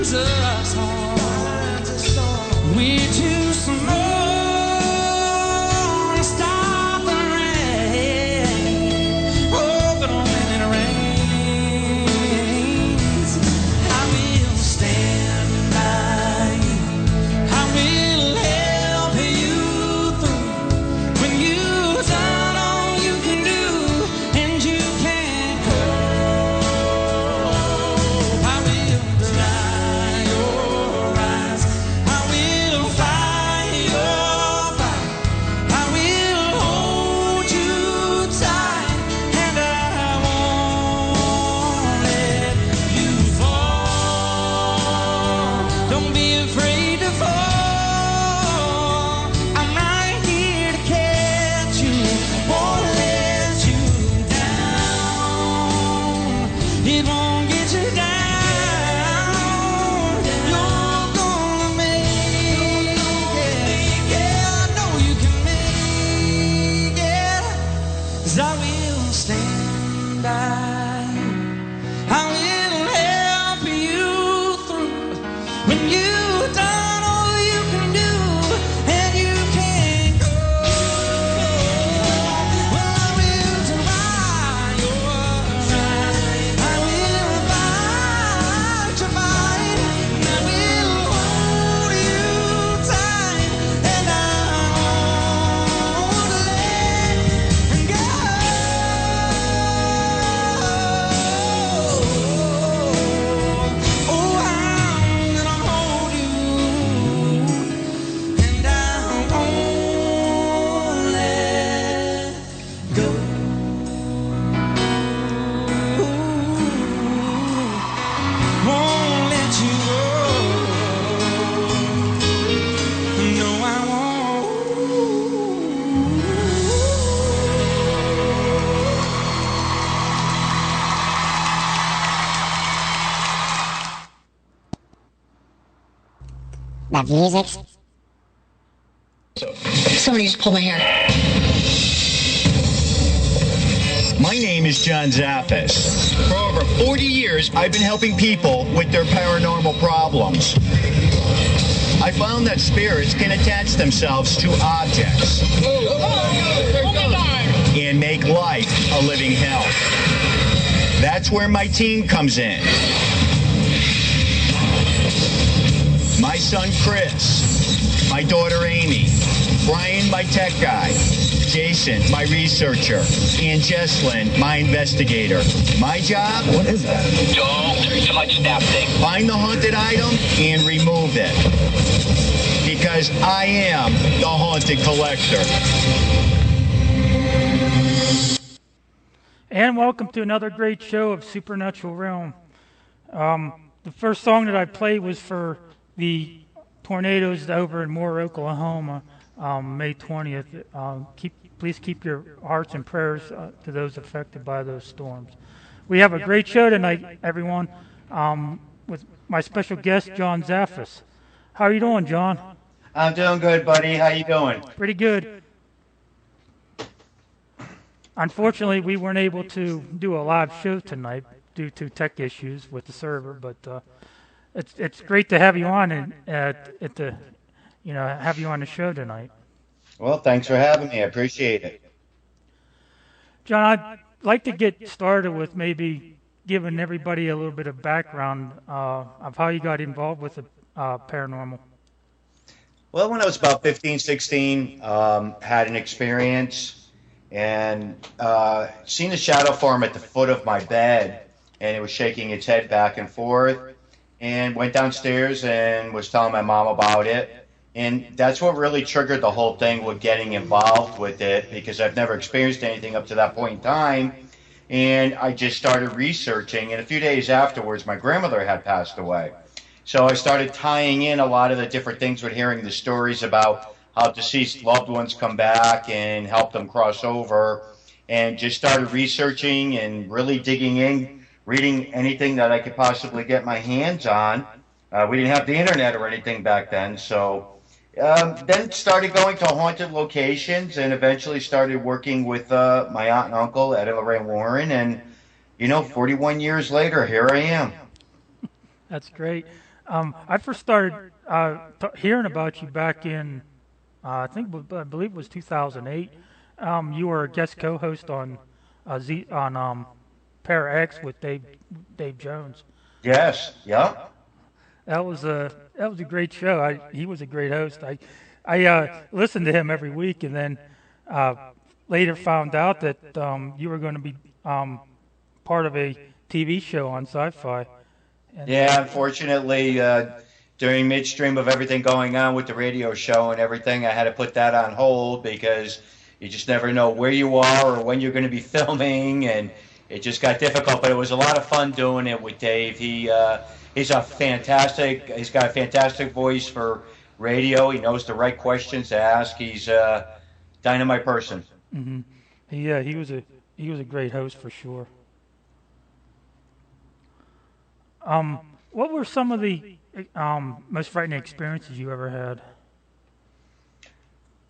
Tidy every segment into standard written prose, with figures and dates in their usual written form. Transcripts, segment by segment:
finds us all. We're too small to stop the rain. Oh, but when it rains, I will stand by you. I will help you through when you've done all you can do and you can't cope. I will dry your eyes. I will fight your fight. I will hold you tight, and I won't let you fall. Don't be afraid to fall. I'm right here to catch you, won't let you down. It won't get you down. You're gonna make it. Yeah, I know you can make it. 'Cause I will stand by you. I will help you through when you've done all you can do and you can't go. Well, I will dry your eyes. I will fight your fight. And I will hold you tight, and I won't let go. Oh, I'm gonna hold you, and I won't let go. Won't let you go. No, I won't. That music. Somebody just pulled my hair. My name is John Zaffis. For over 40 years, I've been helping people with their paranormal problems. I found that spirits can attach themselves to objects and make life a living hell. That's where my team comes in. My son Chris, my daughter Amy, Brian, my tech guy, Jason, my researcher, and Jesslyn, my investigator. My job? What is that? Don't touch that thing. Find the haunted item and remove it. Because I am the haunted collector. And welcome to another great show of Supernatural Realm. The first song that I played was for the tornadoes over in Moore, Oklahoma, May 20th. Please keep your hearts and prayers to those affected by those storms. We have a great show tonight, everyone, with my special guest, John Zaffis. How are you doing, John? I'm doing good, buddy. How you doing? Pretty good. Unfortunately, we weren't able to do a live show tonight due to tech issues with the server, but it's great to have you on and have you on the show tonight. Well, thanks for having me. I appreciate it. John, I'd like to get started with maybe giving everybody a little bit of background of how you got involved with the paranormal. Well, when I was about 15, 16, had an experience and seen a shadow form at the foot of my bed, and it was shaking its head back and forth, and went downstairs and was telling my mom about it. And that's what really triggered the whole thing with getting involved with it, because I've never experienced anything up to that point in time. And I just started researching, and a few days afterwards, my grandmother had passed away. So I started tying in a lot of the different things with hearing the stories about how deceased loved ones come back and help them cross over, and just started researching and really digging in, reading anything that I could possibly get my hands on. We didn't have the internet or anything back then, so then started going to haunted locations, and eventually started working with my aunt and uncle, Ed and Lorraine Warren, and 41 years later, here I am. That's great. I first started hearing about you back in, I believe it was 2008. You were a guest co-host on Para X with Dave Jones. Yes. Yeah. That was a great show. He was a great host. I listened to him every week, and then later found out that you were going to be part of a TV show on Sci-Fi. And, Yeah, unfortunately, during midstream of everything going on with the radio show and everything, I had to put that on hold because you just never know where you are or when you're going to be filming, and it just got difficult. But it was a lot of fun doing it with Dave. He's got a fantastic voice for radio. He knows the right questions to ask. He's a dynamite person. Mm-hmm. Yeah, he was a great host for sure. What were some of the most frightening experiences you ever had?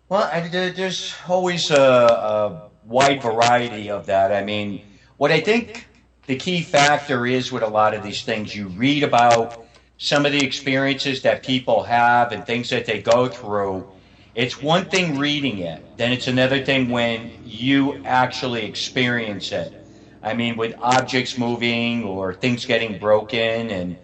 Well, there's always a wide variety of that. I mean, what I think the key factor is with a lot of these things, you read about some of the experiences that people have and things that they go through. It's one thing reading it, then it's another thing when you actually experience it. I mean, with objects moving or things getting broken and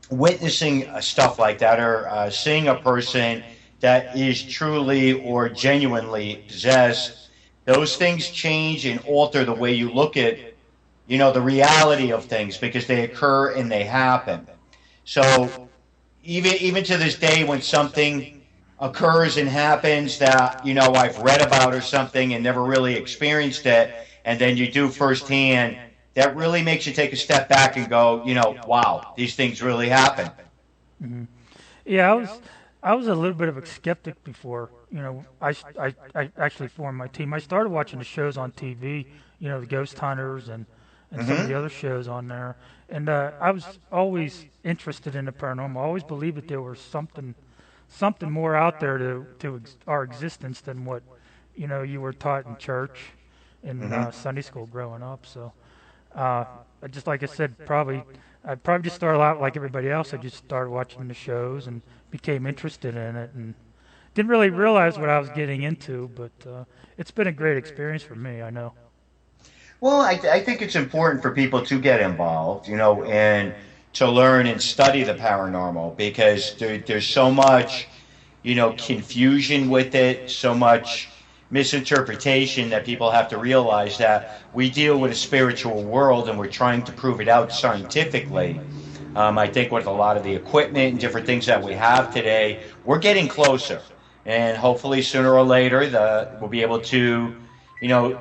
witnessing stuff like that, or seeing a person that is truly or genuinely possessed, those things change and alter the way you look at, the reality of things, because they occur and they happen. So even to this day, when something occurs and happens that, I've read about or something and never really experienced it, and then you do firsthand, that really makes you take a step back and go, wow, these things really happen. Mm-hmm. Yeah, I was a little bit of a skeptic before. I actually formed my team. I started watching the shows on TV, the Ghost Hunters and some of the other shows on there. And I was always interested in the paranormal. I always believed that there was something more out there to our existence than what, you were taught in church in Sunday school growing up. So, just like I said, I probably just started out like everybody else. I just started watching the shows and became interested in it, and didn't really realize what I was getting into. But it's been a great experience for me, I know. Well, I think it's important for people to get involved, and to learn and study the paranormal, because there's so much, confusion with it, so much misinterpretation, that people have to realize that we deal with a spiritual world and we're trying to prove it out scientifically. I think with a lot of the equipment and different things that we have today, we're getting closer, and hopefully sooner or later we'll be able to,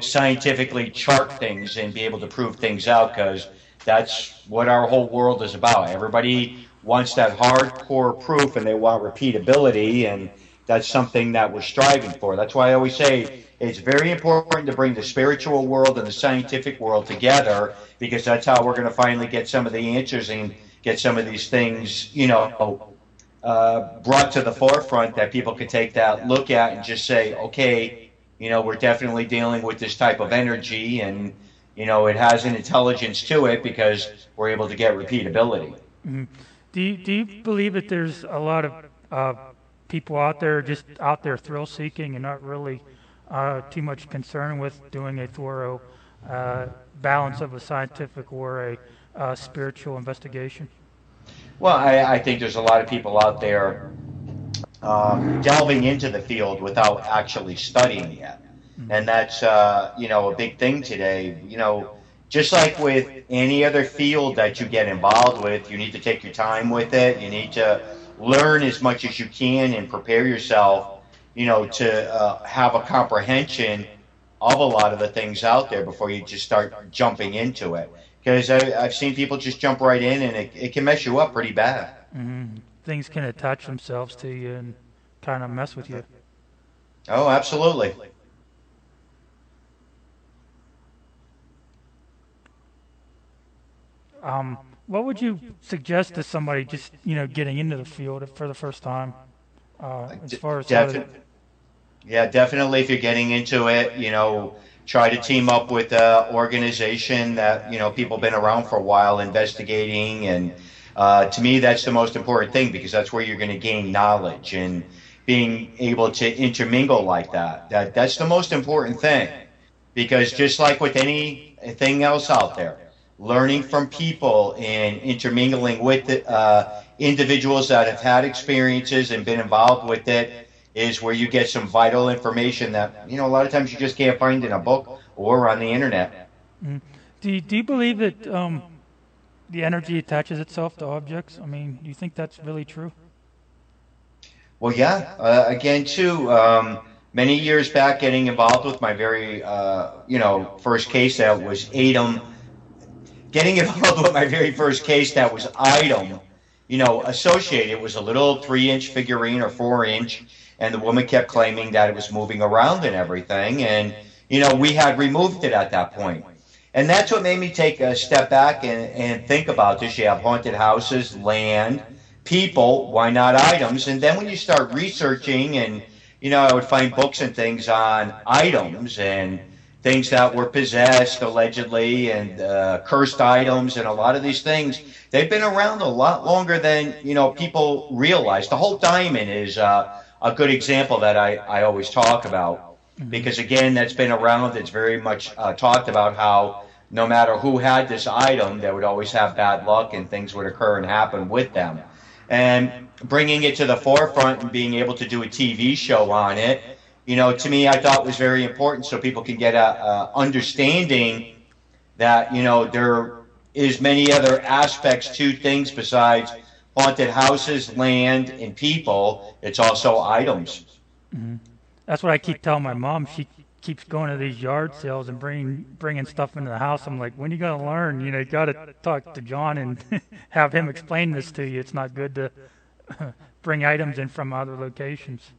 scientifically chart things and be able to prove things out, because that's what our whole world is about. Everybody wants that hardcore proof and they want repeatability, and that's something that we're striving for. That's why I always say it's very important to bring the spiritual world and the scientific world together, because that's how we're going to finally get some of the answers and get some of these things, brought to the forefront, that people can take that look at and just say, okay, we're definitely dealing with this type of energy, and, it has an intelligence to it, because we're able to get repeatability. Mm-hmm. Do you believe that there's a lot of people out there just out there thrill seeking and not really too much concerned with doing a thorough balance of a scientific or a spiritual investigation? Well, I think there's a lot of people out there delving into the field without actually studying it. And that's, a big thing today. Just like with any other field that you get involved with, you need to take your time with it. You need to learn as much as you can and prepare yourself, to have a comprehension of a lot of the things out there before you just start jumping into it. Because I've seen people just jump right in, and it can mess you up pretty bad. Mm-hmm. Things can attach themselves to you and kind of mess with you. Oh, absolutely. What would you suggest to somebody just, getting into the field for the first time? As far as definitely. If you're getting into it, try to team up with an organization that, people been around for a while investigating, and To me, that's the most important thing because that's where you're going to gain knowledge and being able to intermingle like that. That's the most important thing because just like with anything else out there, learning from people and intermingling with individuals that have had experiences and been involved with it is where you get some vital information that, a lot of times you just can't find in a book or on the internet. Mm. Do you believe that the energy attaches itself to objects? I mean, do you think that's really true? Well, yeah. Again, too, many years back, getting involved with my very, first case that was Atom. Getting involved with my very first case that was Item, associated. It was a little 3-inch figurine or 4-inch, and the woman kept claiming that it was moving around and everything. And, we had removed it at that point. And that's what made me take a step back and think about this. You have haunted houses, land, people, why not items? And then when you start researching and, I would find books and things on items and things that were possessed allegedly and cursed items and a lot of these things, they've been around a lot longer than, people realize. The whole diamond is a good example that I always talk about because, again, that's been around. It's very much talked about how no matter who had this item, they would always have bad luck and things would occur and happen with them. And bringing it to the forefront and being able to do a TV show on it, to me, I thought was very important so people can get a understanding that, there is many other aspects to things besides haunted houses, land, and people. It's also items. Mm-hmm. That's what I keep telling my mom. She keeps going to these yard sales and bringing stuff into the house. I'm like, when are you going to learn? You got to talk to John and have him explain this to you. It's not good to bring items in from other locations.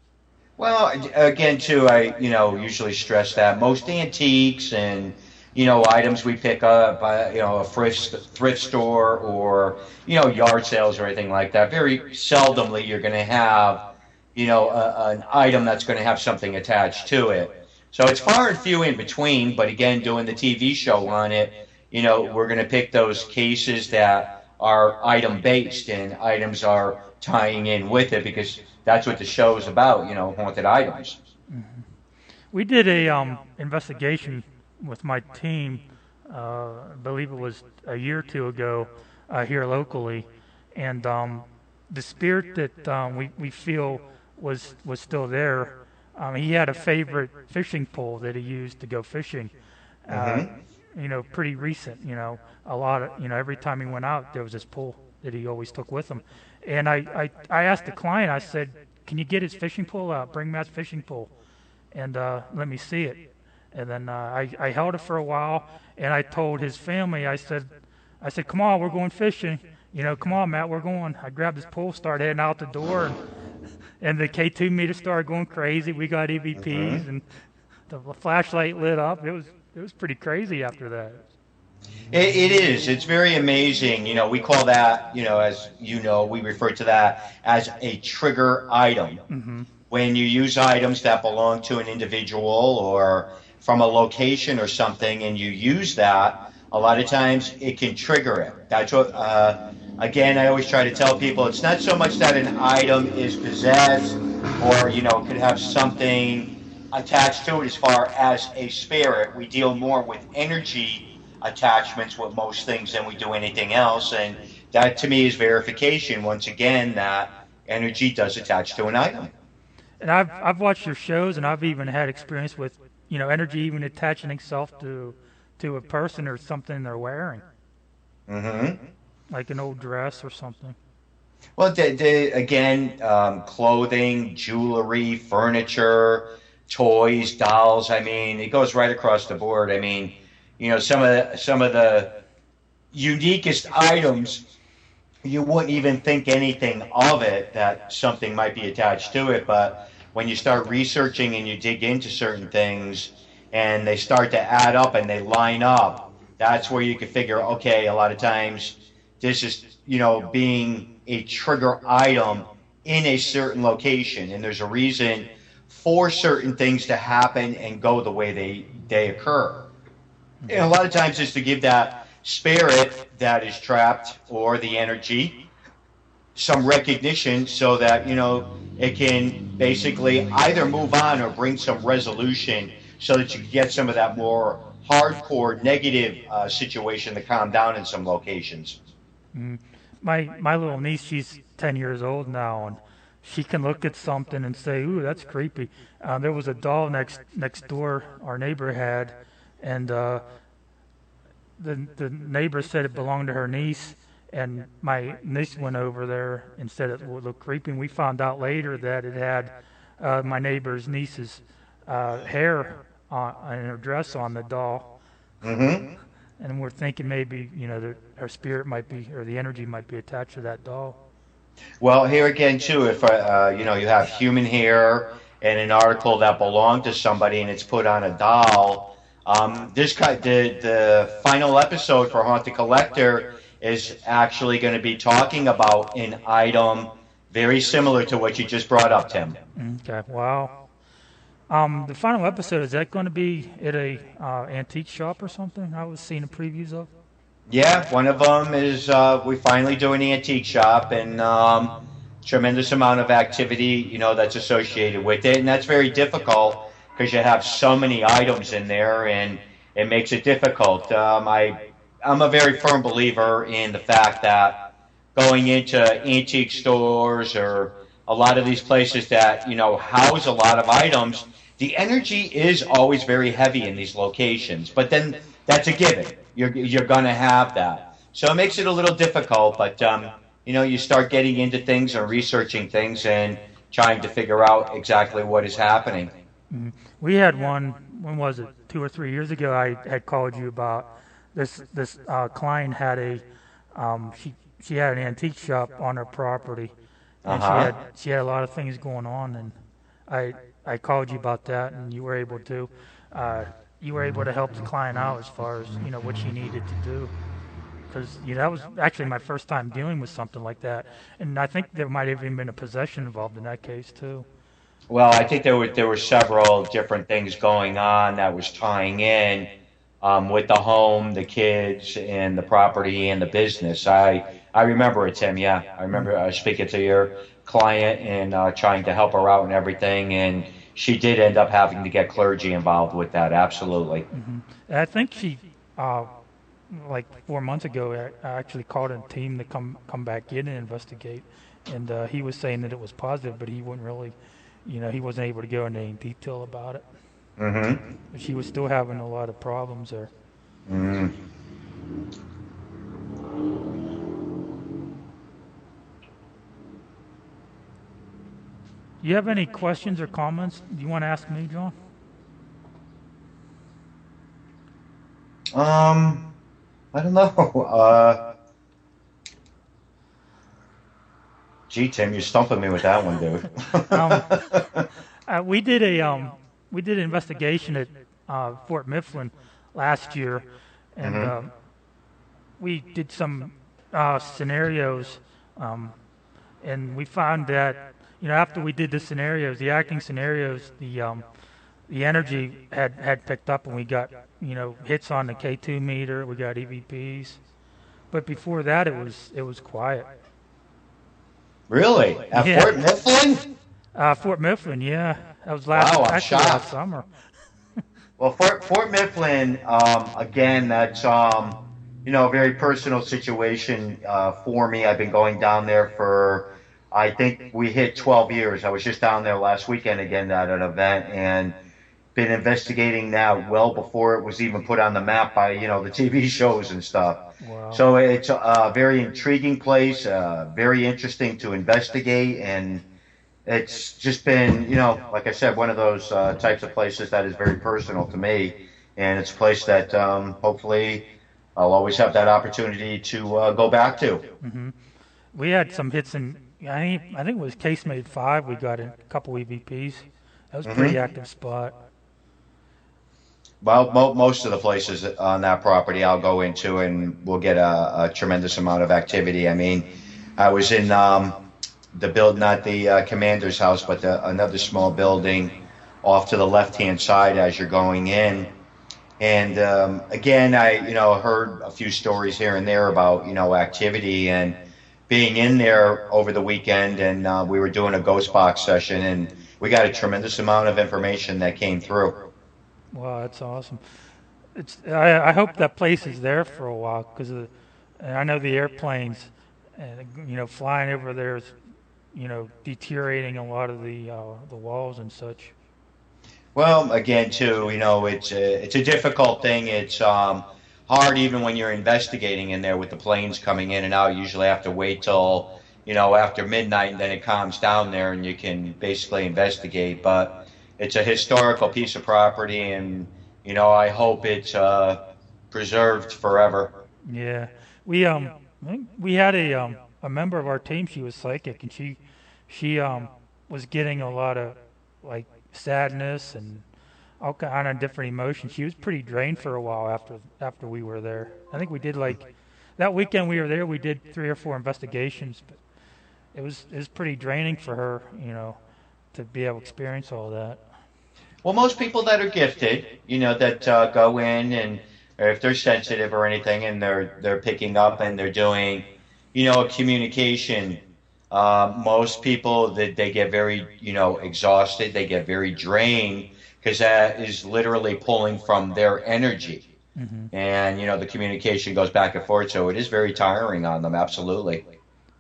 Well, again, too, I, usually stress that most antiques and, items we pick up, a thrift store or, yard sales or anything like that, very seldomly you're going to have, an item that's going to have something attached to it. So it's far and few in between, but again, doing the TV show on it, we're going to pick those cases that are item-based and items are tying in with it because that's what the show is about, haunted items. Mm-hmm. We did a investigation with my team, I believe it was a year or two ago here locally, and the spirit that we feel was still there. He had a favorite fishing pole that he used to go fishing. Pretty recent. A lot of every time he went out, there was this pole that he always took with him. And I asked the client. I said, "Can you get his fishing pole out? Bring Matt's fishing pole, and let me see it." And then I held it for a while, and I told his family. I said, "Come on, we're going fishing. Come on, Matt, we're going." I grabbed his pole, started heading out the door, and the K2 meter started going crazy. We got EVPs, and the flashlight lit up. It was pretty crazy after that. It is. It's very amazing. We call that, as we refer to that as a trigger item. Mm-hmm. When you use items that belong to an individual or from a location or something, and you use that, a lot of times it can trigger it. That's what, again, I always try to tell people, it's not so much that an item is possessed or, could have something attached to it as far as a spirit. We deal more with energy attachments with most things than we do anything else. And that, to me, is verification, once again, that energy does attach to an item. And I've watched your shows, and I've even had experience with, energy even attaching itself to a person or something they're wearing. Mm-hmm. Like an old dress or something. Well, again, clothing, jewelry, furniture, toys, dolls. I mean, it goes right across the board. I mean, some of the uniquest items, you wouldn't even think anything of it, that something might be attached to it. But when you start researching and you dig into certain things and they start to add up and they line up, that's where you can figure, okay, a lot of times this is, being a trigger item in a certain location. And there's a reason for certain things to happen and go the way they occur. And a lot of times it's to give that spirit that is trapped or the energy some recognition so that, it can basically either move on or bring some resolution so that you can get some of that more hardcore negative situation to calm down in some locations. My little niece, she's 10 years old now, and she can look at something and say, "Ooh, that's creepy." There was a doll next door our neighbor had, and the neighbor said it belonged to her niece, and my niece went over there and said it looked creepy. And we found out later that it had my neighbor's niece's hair and her dress on the doll. Mm-hmm. And we're thinking maybe, her spirit might be, or the energy might be attached to that doll. Well, here again too, if you have human hair and an article that belonged to somebody and it's put on a doll, the final episode for Haunted Collector is actually going to be talking about an item very similar to what you just brought up, Tim. Okay, wow. The final episode, is that going to be at a antique shop or something? I was seeing the previews of. Yeah, one of them is we finally do an antique shop, and tremendous amount of activity, that's associated with it, and that's very difficult because you have so many items in there, and it makes it difficult. I'm a very firm believer in the fact that going into antique stores or a lot of these places that house a lot of items, the energy is always very heavy in these locations. But then that's a given. You're going to have that. So it makes it a little difficult. But you start getting into things and researching things and trying to figure out exactly what is happening. Mm-hmm. We had one. When was it? 2 or 3 years ago. I had called you about this. This client had she had an antique shop on her property. And she had a lot of things going on, and I called you about that, and you were able to help the client out as far as what she needed to do, because that was actually my first time dealing with something like that, and I think there might have even been a possession involved in that case too. Well, I think there were several different things going on that was tying in with the home, the kids, and the property and the business. I remember it, Tim. Yeah, I remember speaking to your client and trying to help her out and everything, and she did end up having to get clergy involved with that. Absolutely. Mm-hmm. I think she, like 4 months ago, I actually called a team to come back in and investigate, and he was saying that it was positive, but he wouldn't really, he wasn't able to go into any detail about it. Mm-hmm. But she was still having a lot of problems there. Mm-hmm. Do you have any questions or comments you want to ask me, John? I don't know. Gee, Tim, you're stumping me with that one, dude. We did an investigation at Fort Mifflin last year, and we did some scenarios, and we found that after we did the scenarios, the acting scenarios, the energy had picked up, and we got hits on the K2 meter, we got EVPs, but before that it was quiet. Really? At Fort Mifflin? Fort Mifflin, yeah. That was last summer. Well, Fort Mifflin, again, that's a very personal situation for me. I've been going down there for, I think we hit 12 years. I was just down there last weekend again at an event, and been investigating that well before it was even put on the map by the TV shows and stuff. Wow. So it's a very intriguing place, very interesting to investigate, and it's just been, like I said, one of those types of places that is very personal to me, and it's a place that hopefully I'll always have that opportunity to go back to. Mm-hmm. We had some hits in, I think it was Casemate 5, we got a couple EVPs. That was a pretty active spot. Well, most of the places on that property I'll go into, and we'll get a tremendous amount of activity. I mean, I was in the building, not the commander's house, but another small building off to the left-hand side as you're going in. And again, I heard a few stories here and there about activity, and being in there over the weekend, and we were doing a ghost box session, and we got a tremendous amount of information that came through. Wow, that's awesome. I hope that place is there for a while because I know the airplanes, flying over there is, deteriorating a lot of the walls and such. Well, again, too, it's a difficult thing. It's hard even when you're investigating in there with the planes coming in and out. You usually have to wait till after midnight, and then it calms down there, and you can basically investigate. But it's a historical piece of property, and I hope it's preserved forever. Yeah, I think we had a member of our team. She was psychic, and she was getting a lot of like sadness and all kind of different emotions. She was pretty drained for a while after we were there. I think we did that weekend we were there. We did 3 or 4 investigations, but it was pretty draining for her, to be able to experience all that. Well, most people that are gifted, that go in, and or if they're sensitive or anything, and they're picking up and they're doing, a communication. Most people that they get very, exhausted. They get very drained because that is literally pulling from their energy, and the communication goes back and forth. So it is very tiring on them. Absolutely.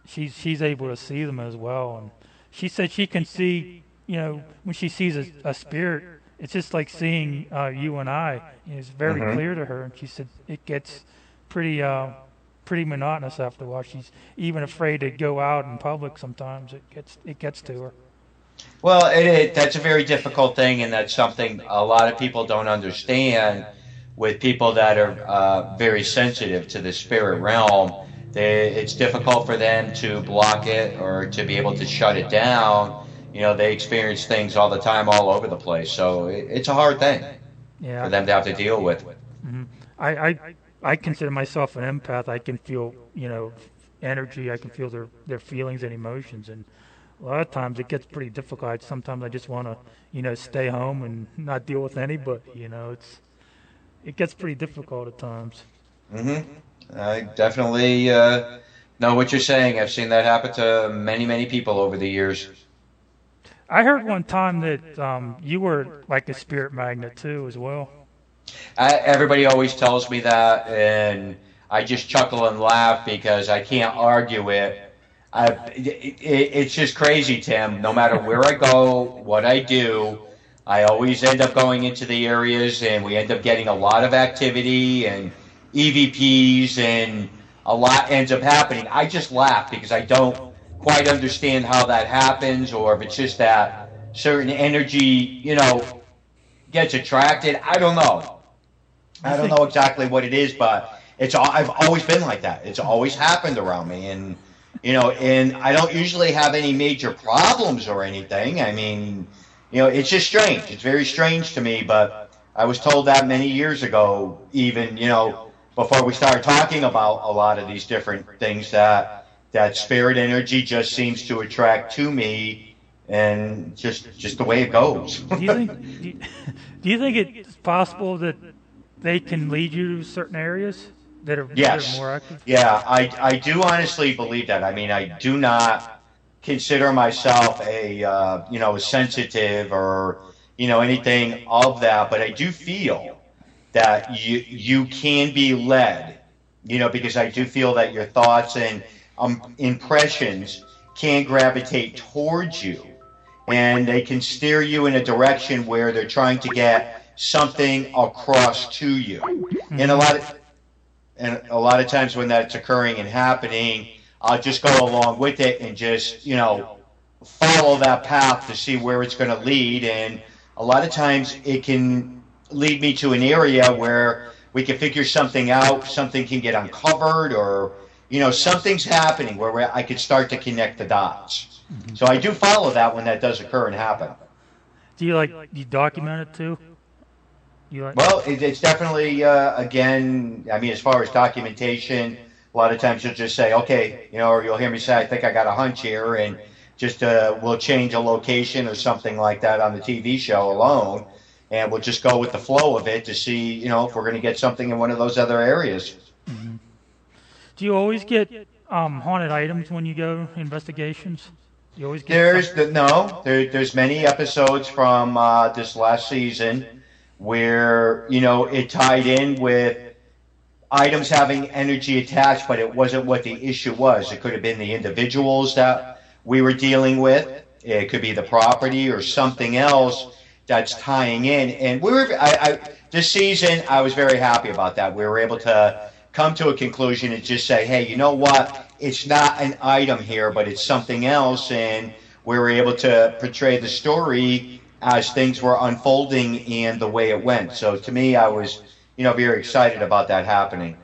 She's able to see them as well, and she said she can see, when she sees a spirit, it's just like seeing you and I. It's very clear to her, and she said it gets pretty monotonous after a while. She's even afraid to go out in public sometimes. It gets to her. Well, that's a very difficult thing, and that's something a lot of people don't understand with people that are very sensitive to the spirit realm. It's difficult for them to block it or to be able to shut it down. They experience things all the time, all over the place. So it's a hard thing for them to have to deal with. I consider myself an empath. I can feel, energy. I can feel their feelings and emotions. And a lot of times it gets pretty difficult. Sometimes I just want to, stay home and not deal with anybody. It gets pretty difficult at times. I definitely know what you're saying. I've seen that happen to many, many people over the years. I heard one time that you were like a spirit magnet too, as well. Everybody always tells me that, and I just chuckle and laugh because I can't argue it. It's just crazy, Tim. No matter where I go, what I do, I always end up going into the areas, and we end up getting a lot of activity and EVPs, and a lot ends up happening. I just laugh because I don't quite understand how that happens, or if it's just that certain energy, gets attracted. I don't know. I don't know exactly what it is, but I've always been like that. It's always happened around me, and and I don't usually have any major problems or anything. I mean, it's just strange. It's very strange to me, but I was told that many years ago, even, before we started talking about a lot of these different things, that spirit energy just seems to attract to me, and just the way it goes. Do you think it's possible that they can lead you to certain areas that are more active? Yeah, I do honestly believe that. I mean, I do not consider myself a sensitive or anything of that, but I do feel that you can be led, because I do feel that your thoughts and impressions can gravitate towards you, and they can steer you in a direction where they're trying to get something across to you. And a lot of times when that's occurring and happening, I'll just go along with it and just follow that path to see where it's going to lead. And a lot of times it can lead me to an area where we can figure something out, something can get uncovered, or something's happening where I could start to connect the dots. So I do follow that when that does occur and happen. Do you document it too? Well, it's definitely, again, I mean, as far as documentation, a lot of times you'll just say, okay, or you'll hear me say, I think I got a hunch here, and just we'll change a location or something like that on the TV show alone, and we'll just go with the flow of it to see, if we're going to get something in one of those other areas. Do you always get haunted items when you go investigations? You always get There's many episodes from this last season where it tied in with items having energy attached, but it wasn't what the issue was. It could have been the individuals that we were dealing with. It could be the property or something else that's tying in. And this season, I was very happy about that. We were able to come to a conclusion and just say, hey, you know what? It's not an item here, but it's something else. And we were able to portray the story as things were unfolding and the way it went. So to me, I was, very excited about that happening.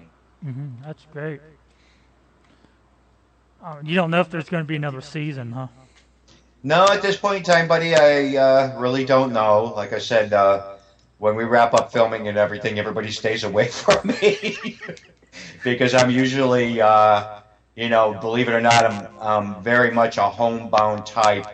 That's great. You don't know if there's going to be another season, huh? No, at this point in time, buddy, I really don't know. Like I said, when we wrap up filming and everything, everybody stays away from me because I'm usually, believe it or not, I'm very much a homebound type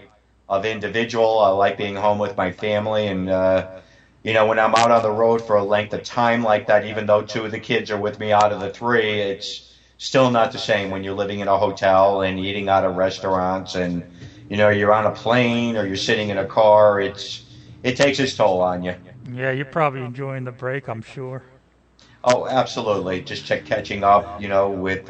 of individual. I like being home with my family, and when I'm out on the road for a length of time like that, even though 2 of the kids are with me out of the 3, it's still not the same when you're living in a hotel and eating out of restaurants and you're on a plane or you're sitting in a car. It takes its toll on you. Yeah, you're probably enjoying the break, I'm sure. Oh, absolutely. Just catching up, with,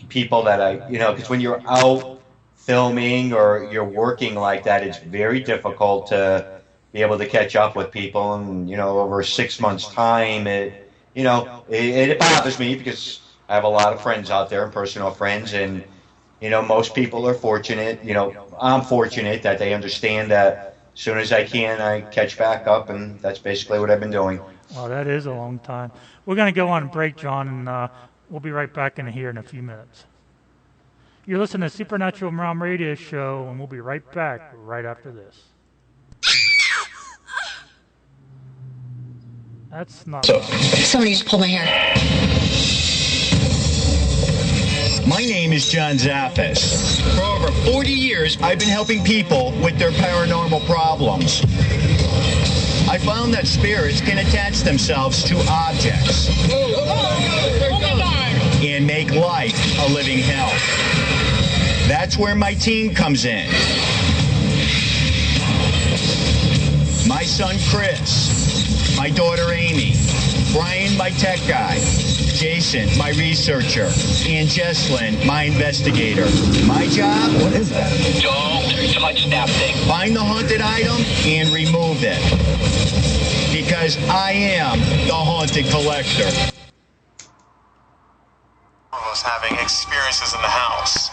people that because when you're out filming or you're working like that, it's very difficult to be able to catch up with people. And, over 6 months' time, it bothers me because I have a lot of friends out there and personal friends, and most people are fortunate. I'm fortunate that they understand that as soon as I can, I catch back up, and that's basically what I've been doing. Well, that is a long time. We're going to go on break, John, and we'll be right back in here in a few minutes. You're listening to Supernatural Realm Radio Show, and we'll be right back right after this. That's not... Somebody just pulled my hair. My name is John Zaffis. For over 40 years, I've been helping people with their paranormal problems. I found that spirits can attach themselves to objects and make life a living hell. That's where my team comes in. My son Chris, my daughter Amy, Brian, my tech guy, Jason, my researcher, and Jesslyn, my investigator. My job? What is that? Don't touch that thing. Find the haunted item and remove it. Because I am the haunted collector. Almost having experiences in the house.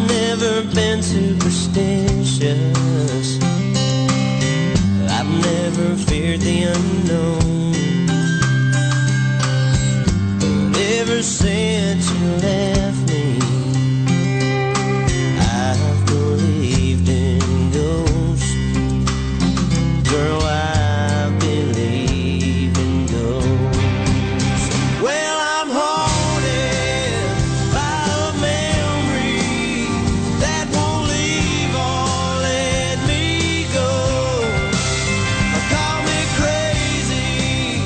Never been superstitious. I've never feared the unknown. But ever since you left me, I've believed in ghosts. Girl, I believe in ghosts. Well, I'm haunted by a memory that won't leave or let me go. Call me crazy,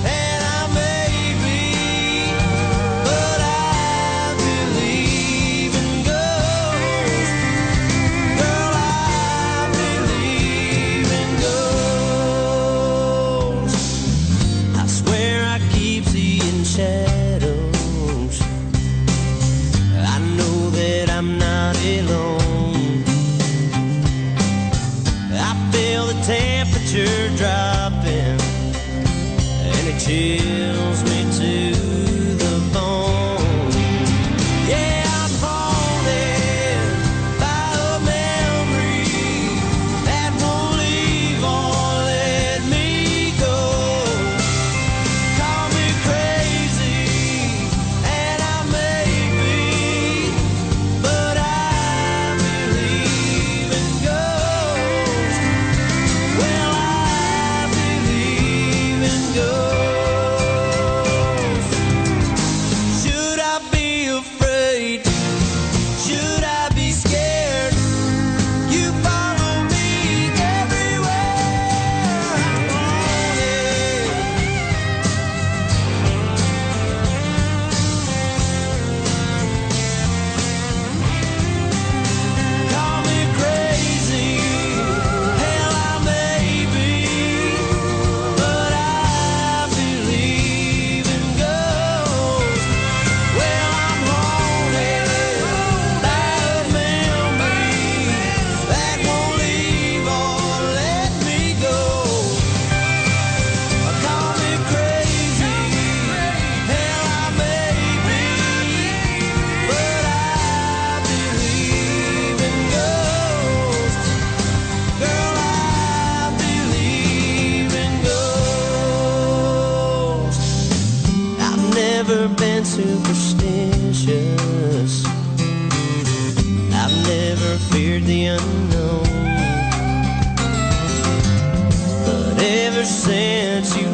and I may be, but I believe in ghosts. Girl, I believe in ghosts. I swear I keep seeing shadows. I know that I'm not alone. I feel the temperature dropping, and it chills me to the bone. Yeah, I'm haunted by a memory that won't leave or let me go. Call me crazy, and I may be, but I believe in ghosts. Well, I believe in ghosts. never been superstitious. I've never feared the unknown. But ever since you